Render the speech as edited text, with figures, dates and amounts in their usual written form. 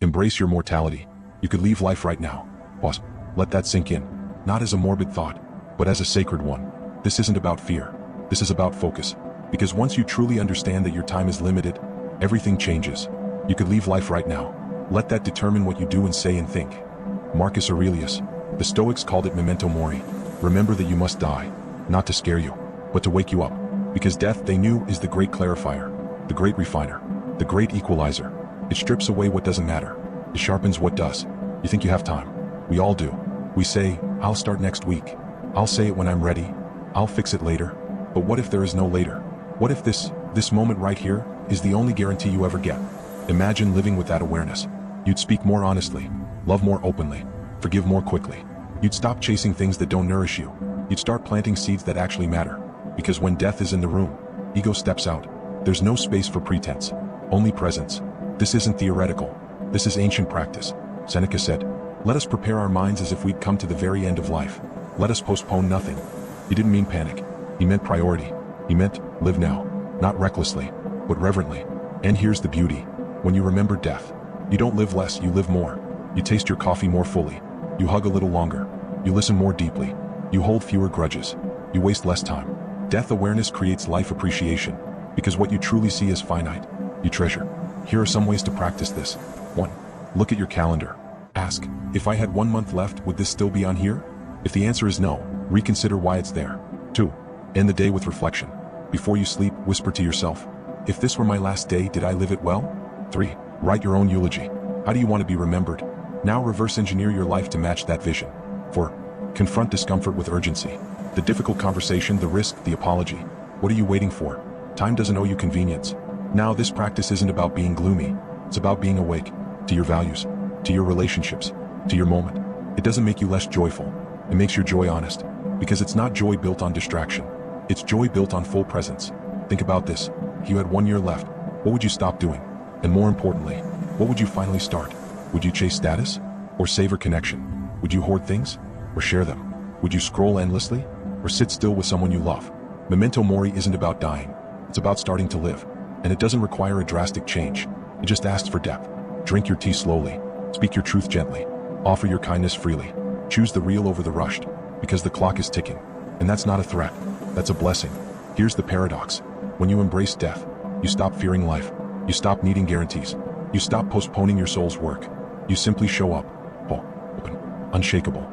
Embrace your mortality. You could leave life right now. Pause. Let that sink in. Not as a morbid thought, but as a sacred one. This isn't about fear. This is about focus. Because once you truly understand that your time is limited, everything changes. You could leave life right now. Let that determine what you do and say and think. Marcus Aurelius, the Stoics called it memento mori. Remember that you must die, not to scare you, but to wake you up. Because death, they knew, is the great clarifier, the great refiner, the great equalizer. It strips away what doesn't matter. It sharpens what does. You think you have time. We all do. We say, I'll start next week. I'll say it when I'm ready. I'll fix it later. But what if there is no later? What if this moment right here is the only guarantee you ever get? Imagine living with that awareness. You'd speak more honestly, love more openly, forgive more quickly. You'd stop chasing things that don't nourish you. You'd start planting seeds that actually matter. Because when death is in the room, ego steps out. There's no space for pretense, only presence. This isn't theoretical. This is ancient practice. Seneca said, "Let us prepare our minds as if we'd come to the very end of life. Let us postpone nothing." He didn't mean panic. He meant priority. He meant live now, not recklessly, but reverently. And here's the beauty. When you remember death, you don't live less, you live more. You taste your coffee more fully. You hug a little longer. You listen more deeply. You hold fewer grudges. You waste less time. Death awareness creates life appreciation, because what you truly see is finite. You treasure. Here are some ways to practice this. 1. Look at your calendar. Ask, if I had 1 month left, would this still be on here? If the answer is no, reconsider why it's there. 2. End the day with reflection. Before you sleep, whisper to yourself, if this were my last day, did I live it well? 3. Write your own eulogy. How do you want to be remembered? Now reverse engineer your life to match that vision. 4. Confront discomfort with urgency. The difficult conversation, the risk, the apology. What are you waiting for? Time doesn't owe you convenience. Now this practice isn't about being gloomy. It's about being awake to your values, to your relationships, to your moment. It doesn't make you less joyful. It makes your joy honest. Because it's not joy built on distraction. It's joy built on full presence. Think about this. If you had 1 year left, what would you stop doing? And more importantly, what would you finally start? Would you chase status? Or savor connection? Would you hoard things? Or share them? Would you scroll endlessly? Or sit still with someone you love? Memento mori isn't about dying. It's about starting to live. And it doesn't require a drastic change. It just asks for depth. Drink your tea slowly. Speak your truth gently. Offer your kindness freely. Choose the real over the rushed. Because the clock is ticking. And that's not a threat. That's a blessing. Here's the paradox. When you embrace death, you stop fearing life. You stop needing guarantees. You stop postponing your soul's work. You simply show up, open, unshakable.